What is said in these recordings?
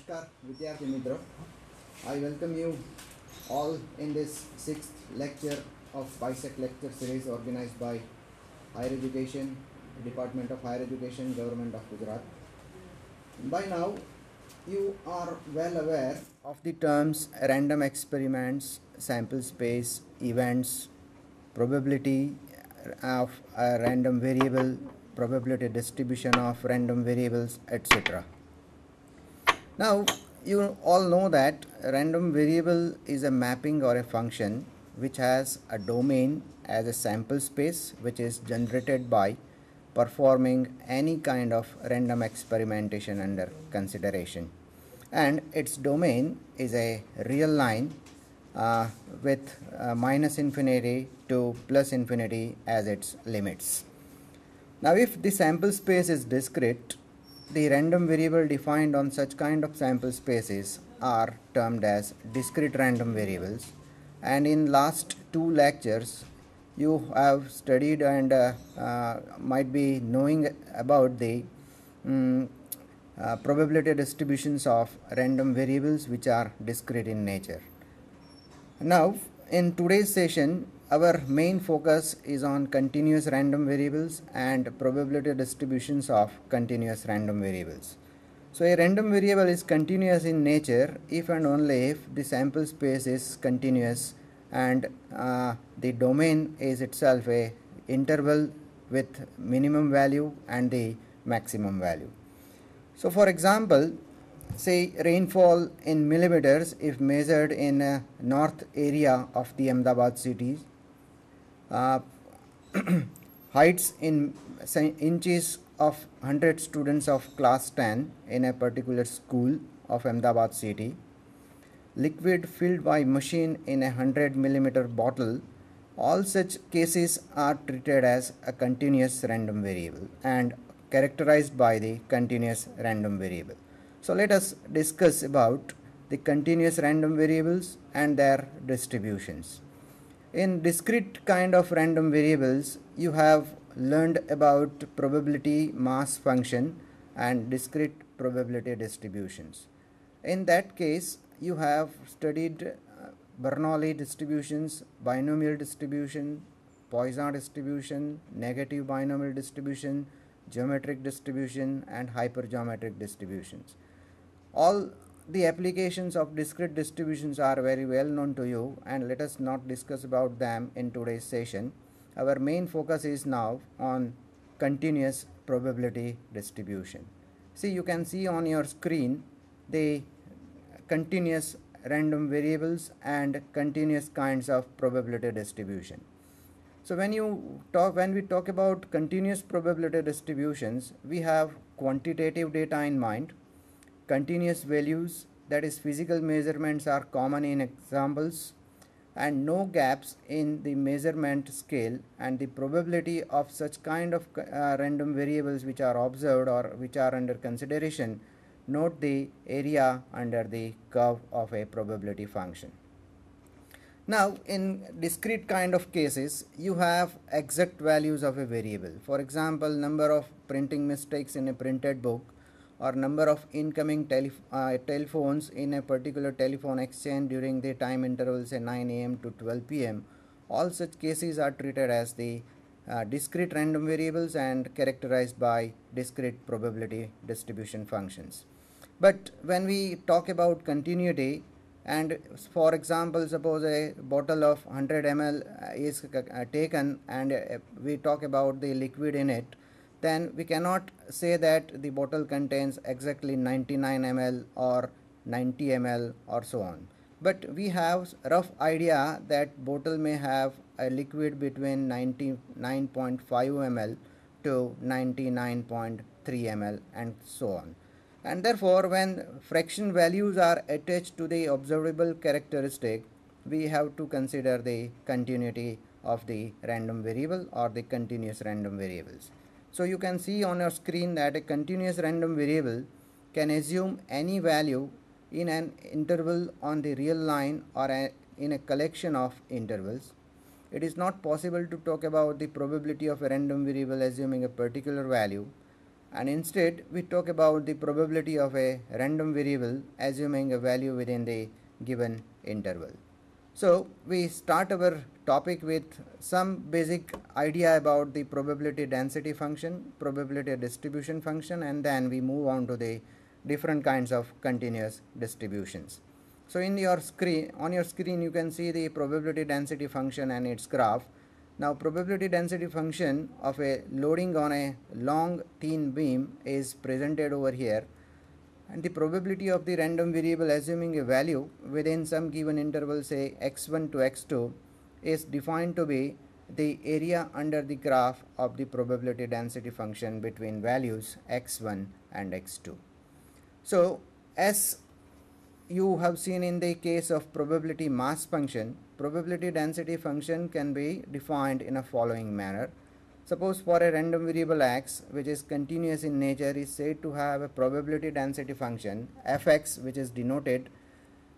Namaskar, Vidyarthi Mitra. I welcome you all in this sixth lecture of BISEC lecture series organized by Higher Education, Department of Higher Education, Government of Gujarat. By now, you are well aware of the terms random experiments, sample space, events, probability of a random variable, probability distribution of random variables, etc. Now, you all know that a random variable is a mapping or a function which has a domain as a sample space which is generated by performing any kind of random experimentation under consideration, and its domain is a real line with minus infinity to plus infinity as its limits. Now, if the sample space is discrete, the random variable defined on such kind of sample spaces are termed as discrete random variables. And in last two lectures, you have studied and might be knowing about the probability distributions of random variables which are discrete in nature. Now, in today's session, our main focus is on continuous random variables and probability distributions of continuous random variables. So, a random variable is continuous in nature if and only if the sample space is continuous and the domain is itself a interval with minimum value and the maximum value. So, for example, say rainfall in millimeters if measured in a north area of the Ahmedabad city, heights in inches of 100 students of class 10 in a particular school of Ahmedabad city, liquid filled by machine in a 100 millimeter bottle. All such cases are treated as a continuous random variable and characterized by the continuous random variable. So let us discuss about the continuous random variables and their distributions. In discrete kind of random variables, you have learned about probability mass function and discrete probability distributions. In that case, you have studied Bernoulli distributions, binomial distribution, Poisson distribution, negative binomial distribution, geometric distribution, and hypergeometric distributions. All the applications of discrete distributions are very well known to you, and let us not discuss about them in today's session. Our main focus is now on continuous probability distribution. See, you can see on your screen the continuous random variables and continuous kinds of probability distribution. So when we talk about continuous probability distributions, we have quantitative data in mind. Continuous values, that is physical measurements, are common in examples, and no gaps in the measurement scale, and the probability of such kind of random variables which are observed or which are under consideration. Note the area under the curve of a probability function. Now, in discrete kind of cases, you have exact values of a variable. For example, number of printing mistakes in a printed book, or number of incoming telephones in a particular telephone exchange during the time interval, say 9 a.m. to 12 p.m. All such cases are treated as the discrete random variables and characterized by discrete probability distribution functions. But when we talk about continuity, and for example, suppose a bottle of 100 ml is taken and we talk about the liquid in it, then we cannot say that the bottle contains exactly 99 ml or 90 ml or so on. But we have rough idea that bottle may have a liquid between 99.5 ml to 99.3 ml and so on. And therefore, when fraction values are attached to the observable characteristic, we have to consider the continuity of the random variable or the continuous random variables. So you can see on your screen that a continuous random variable can assume any value in an interval on the real line or in a collection of intervals. It is not possible to talk about the probability of a random variable assuming a particular value. and instead we talk about the probability of a random variable assuming a value within the given interval. So we start our topic with some basic idea about the probability density function, probability distribution function, and then we move on to the different kinds of continuous distributions. So in your screen, on your screen you can see the probability density function and its graph. Now probability density function of a loading on a long thin beam is presented over here, and the probability of the random variable assuming a value within some given interval, say x1 to x2, is defined to be the area under the graph of the probability density function between values x1 and x2. So as you have seen in the case of probability mass function, probability density function can be defined in a following manner. Suppose for a random variable x which is continuous in nature is said to have a probability density function fx, which is denoted,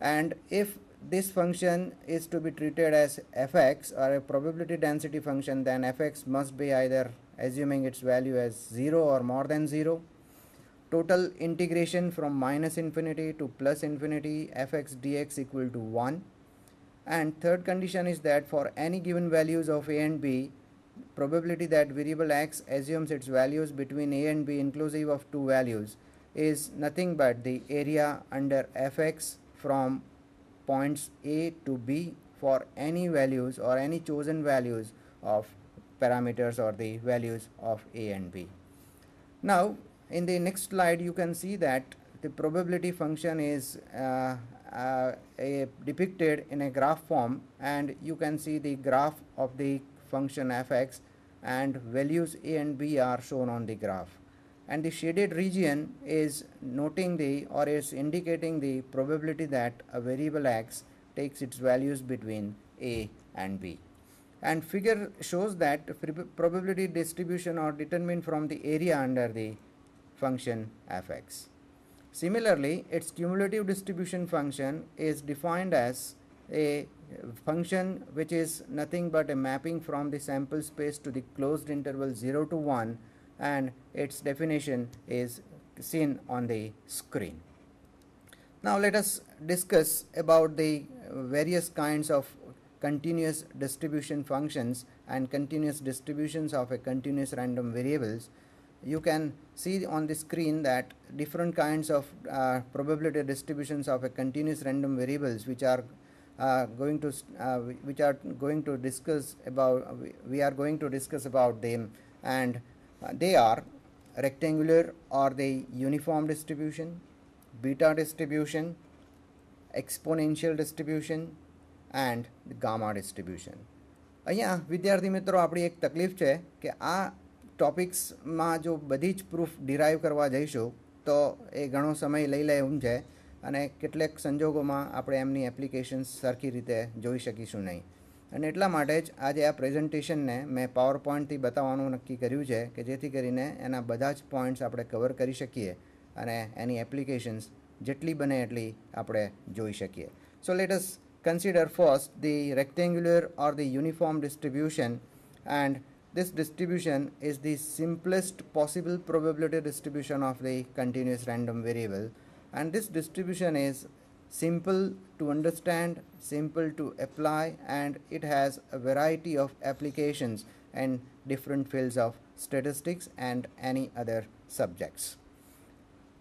and if this function is to be treated as fx or a probability density function, then fx must be either assuming its value as 0 or more than 0. Total integration from minus infinity to plus infinity fx dx equal to 1. And third condition is that for any given values of a and b, probability that variable x assumes its values between a and b inclusive of two values is nothing but the area under fx from points a to b for any values or any chosen values of parameters or the values of a and b. Now in the next slide you can see that the probability function is depicted in a graph form, and you can see the graph of the function fx and values a and b are shown on the graph, and the shaded region is noting the or is indicating the probability that a variable x takes its values between a and b. And figure shows that probability distribution are determined from the area under the function fx. Similarly, its cumulative distribution function is defined as a function which is nothing but a mapping from the sample space to the closed interval 0 to 1, and its definition is seen on the screen. Now let us discuss about the various kinds of continuous distribution functions and continuous distributions of a continuous random variables. You can see on the screen that different kinds of probability distributions of a continuous random variables which are going to discuss about them, and they are rectangular or the uniform distribution, beta distribution, exponential distribution, and the gamma distribution. અહીંયા વિદ્યાર્થી મિત્રો આપણી એક તકલીફ છે કે આ ટોપિક્સમાં જો બધી જ પ્રૂફ ડિરાઈવ કરવા જઈશું તો એ ઘણો સમય લઈ લે એમ છે, અને કેટલાક સંજોગોમાં આપણે એમની એપ્લિકેશન્સ સરખી રીતે જોઈ શકીશું નહીં. અને એટલા માટે જ આજે આ પ્રેઝન્ટેશનને મેં પાવર પોઈન્ટથી બતાવવાનું નક્કી કર્યું છે કે જેથી કરીને એના બધા જ પોઈન્ટ્સ આપણે કવર કરી શકીએ અને એની એપ્લિકેશન્સ જેટલી બને એટલી આપણે જોઈ શકીએ. So let us consider first the rectangular or the uniform distribution, and this distribution is the simplest possible probability distribution of the continuous random variable, and this distribution is simple to understand, simple to apply, and it has a variety of applications in different fields of statistics and any other subjects.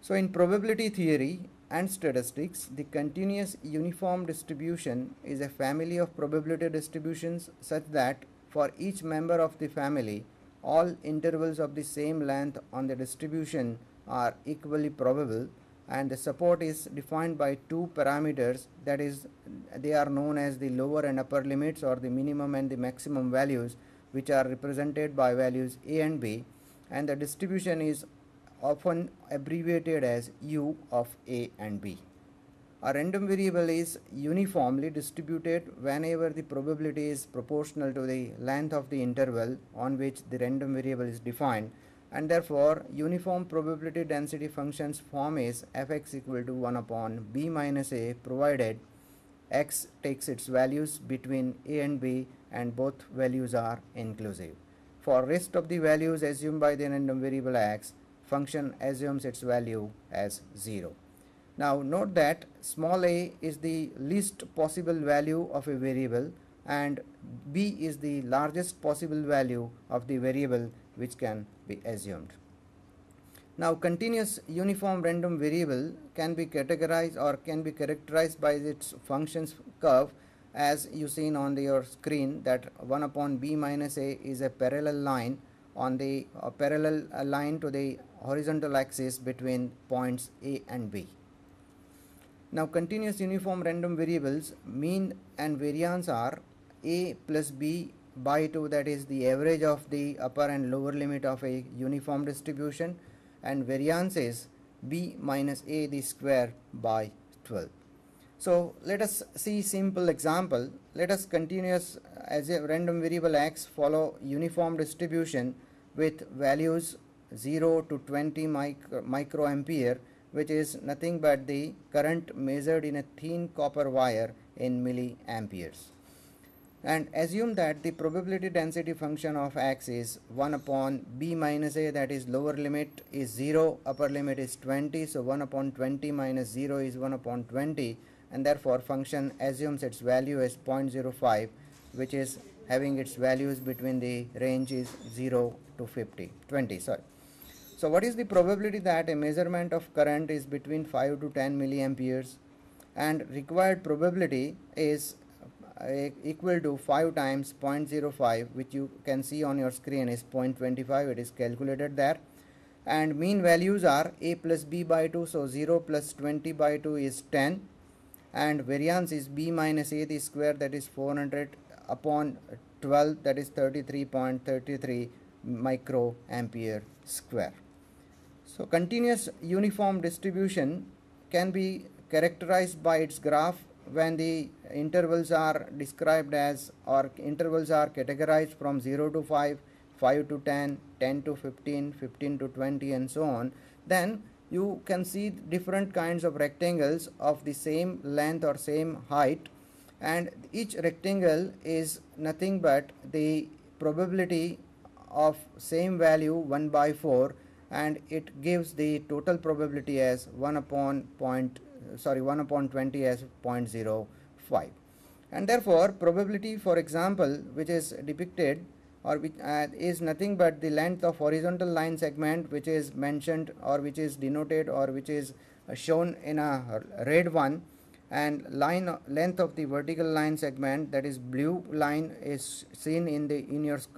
So in probability theory and statistics, the continuous uniform distribution is a family of probability distributions such that for each member of the family, all intervals of the same length on the distribution are equally probable, and the support is defined by two parameters, that is, they are known as the lower and upper limits or the minimum and the maximum values, which are represented by values a and b, and the distribution is often abbreviated as U of A and B. A random variable is uniformly distributed whenever the probability is proportional to the length of the interval on which the random variable is defined, and therefore uniform probability density function's form is fx equal to 1 upon b minus a, provided x takes its values between a and b and both values are inclusive. For rest of the values assumed by the random variable x, function assumes its value as 0. Now note that small a is the least possible value of a variable and b is the largest possible value of the variable which can be assumed. Now continuous uniform random variable can be categorized or can be characterized by its functions curve, as you seen on your screen, that 1 upon b minus a is a parallel line on the parallel line to the horizontal axis between points a and b. Now continuous uniform random variables mean and variance are a plus b by 2, that is the average of the upper and lower limit of a uniform distribution, and variance is b minus a the square by 12. So let us see simple example. Let us continuous as a random variable x follow uniform distribution with values 0 to 20 microampere, which is nothing but the current measured in a thin copper wire in milliamperes. And assume that the probability density function of x is 1 upon b minus a, that is lower limit is 0, upper limit is 20, so 1 upon 20 minus 0 is 1 upon 20, and therefore function assumes its value as 0.05, which is having its values between the range is 0 to 20. So what is the probability that a measurement of current is between 5 to 10 milliamperes, and required probability is equal to 5 times 0.05, which you can see on your screen is 0.25. It is calculated there, and mean values are a plus b by 2, so 0 plus 20 by 2 is 10, and variance is b minus a the square, that is 400 upon 12, that is 33.33 microampere square. So continuous uniform distribution can be characterized by its graph when the intervals are described as, or intervals are categorized from 0 to 5, 5 to 10, 10 to 15, 15 to 20, and so on. Then you can see different kinds of rectangles of the same length or same height, and each rectangle is nothing but the probability of same value 1 by 4, and it gives the total probability as 1 upon 20 as 0.05. And therefore probability, for example, which is depicted or which is nothing but the length of horizontal line segment, which is mentioned or which is denoted or which is shown in a red one, and length of the vertical line segment, that is blue line, is seen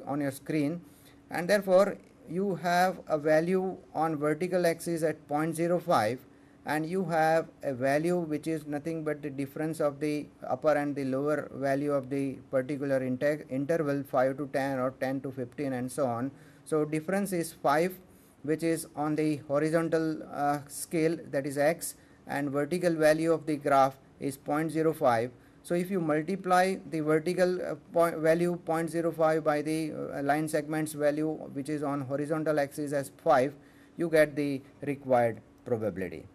on your screen, and therefore you have a value on vertical axis at 0.05, and you have a value which is nothing but the difference of the upper and the lower value of the particular interval 5 to 10 or 10 to 15 and so on. So difference is 5, which is on the horizontal scale, that is x, and vertical value of the graph is 0.05. So if you multiply the vertical value 0.05 by the line segments value which is on horizontal axis as 5, you get the required probability.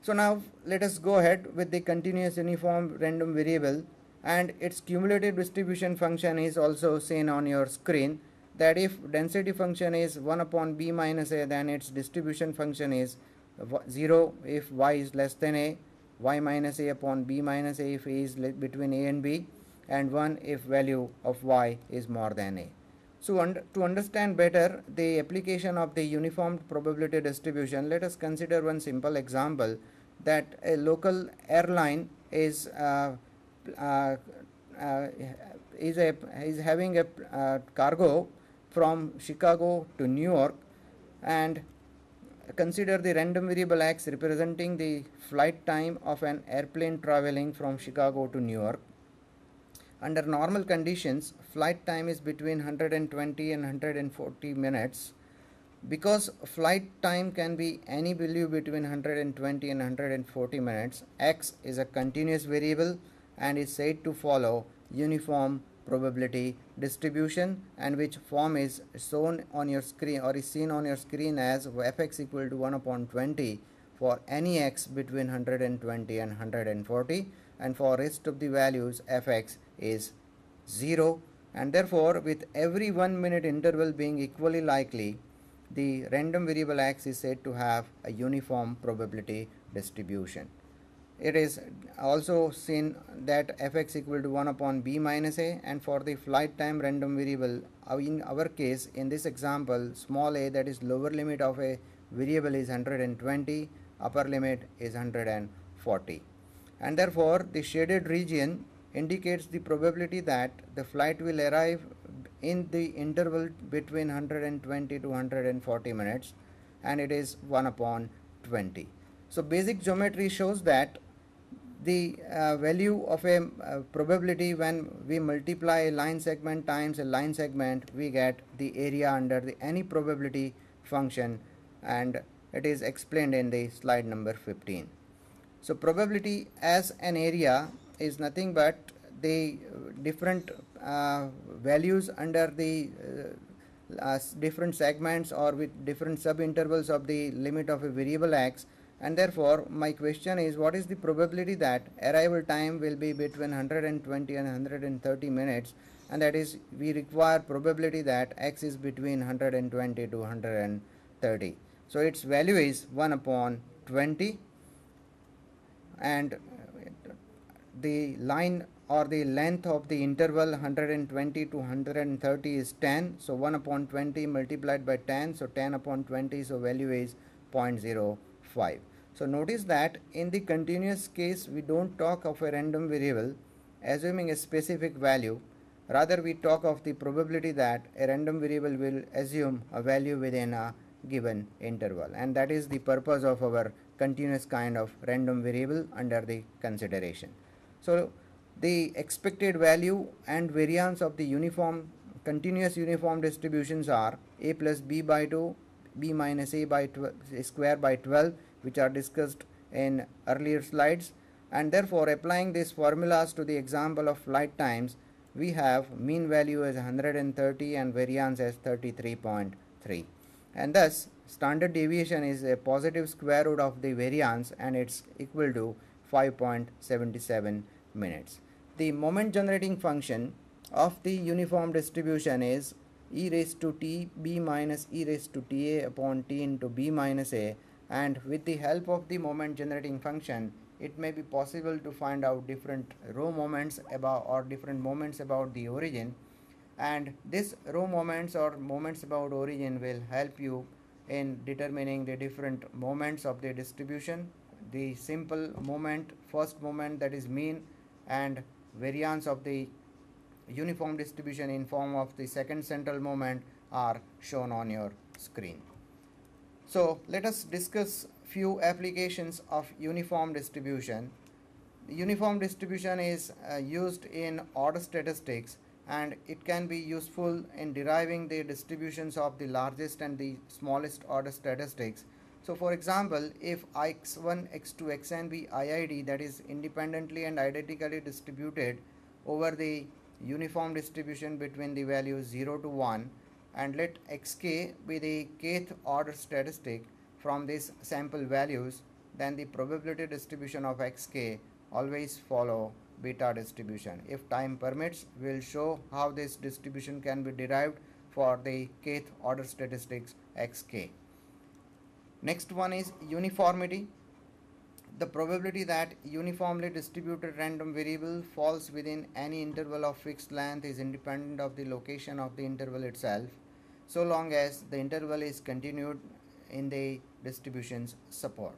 So now let us go ahead with the continuous uniform random variable, and its cumulative distribution function is also seen on your screen, that if density function is 1 upon b minus a, then its distribution function is 0 if y is less than a, y minus a upon b minus a if a is between a and b, and 1 if value of y is more than a. So to understand better the application of the uniform probability distribution, let us consider one simple example, that a local airline is having a cargo from Chicago to New York, and consider the random variable x representing the flight time of an airplane traveling from Chicago to New York. Under normal conditions, flight time is between 120 and 140 minutes. Because flight time can be any value between 120 and 140 minutes, x is a continuous variable and is said to follow uniform probability distribution, and which form is shown on your screen or is seen on your screen as fx equal to 1 upon 20 for any x between 120 and 140, and for rest of the values fx is 0, and therefore with every 1 minute interval being equally likely, the random variable x is said to have a uniform probability distribution. It is also seen that fx equal to 1 upon b minus a, and for the flight time random variable, in our case in this example, small a, that is lower limit of a variable, is 120, upper limit is 140, and therefore the shaded region indicates the probability that the flight will arrive in the interval between 120 to 140 minutes, and it is 1 upon 20. So basic geometry shows that the value of a probability, when we multiply a line segment times a line segment, we get the area under the any probability function, and it is explained in the slide number 15. So probability as an area is nothing but the different values under the different segments or with different subintervals of the limit of a variable x, and therefore my question is, what is the probability that arrival time will be between 120 and 130 minutes, and that is we require probability that x is between 120 to 130. So its value is 1 upon 20, and the line or the length of the interval 120 to 130 is 10. So 1 upon 20 multiplied by 10, so 10 upon 20, so value is 0.05. So notice that in the continuous case we don't talk of a random variable assuming a specific value, rather we talk of the probability that a random variable will assume a value within a given interval, and that is the purpose of our continuous kind of random variable under the consideration. So the expected value and variance of the uniform continuous uniform distributions are a plus b by 2, b minus a by square by 12, which are discussed in earlier slides, and therefore applying these formulas to the example of flight times, we have mean value as 130 and variance as 33.3, and thus standard deviation is a positive square root of the variance, and it's equal to 5.77 minutes. The moment generating function of the uniform distribution is e raised to t b minus e raised to ta upon t into b minus a, and with the help of the moment generating function it may be possible to find out different row moments about or different moments about the origin, and this row moments or moments about origin will help you in determining the different moments of the distribution. The simple moment, first moment, that is mean, and variance of the uniform distribution in form of the second central moment are shown on your screen. So let us discuss few applications of uniform distribution. The uniform distribution is used in order statistics, and it can be useful in deriving the distributions of the largest and the smallest order statistics. So for example, if x1, x2, xn be IID, that is independently and identically distributed over the uniform distribution between the values 0 to 1, and let xk be the kth order statistic from these sample values, then the probability distribution of xk always follow beta distribution. If time permits, we will show how this distribution can be derived for the kth order statistics xk. Next one is uniformity. The probability that uniformly distributed random variable falls within any interval of fixed length is independent of the location of the interval itself, so long as the interval is continued in the distribution's support.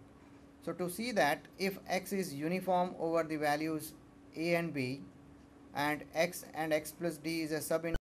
So to see that if x is uniform over the values a and b, and x plus d is a sub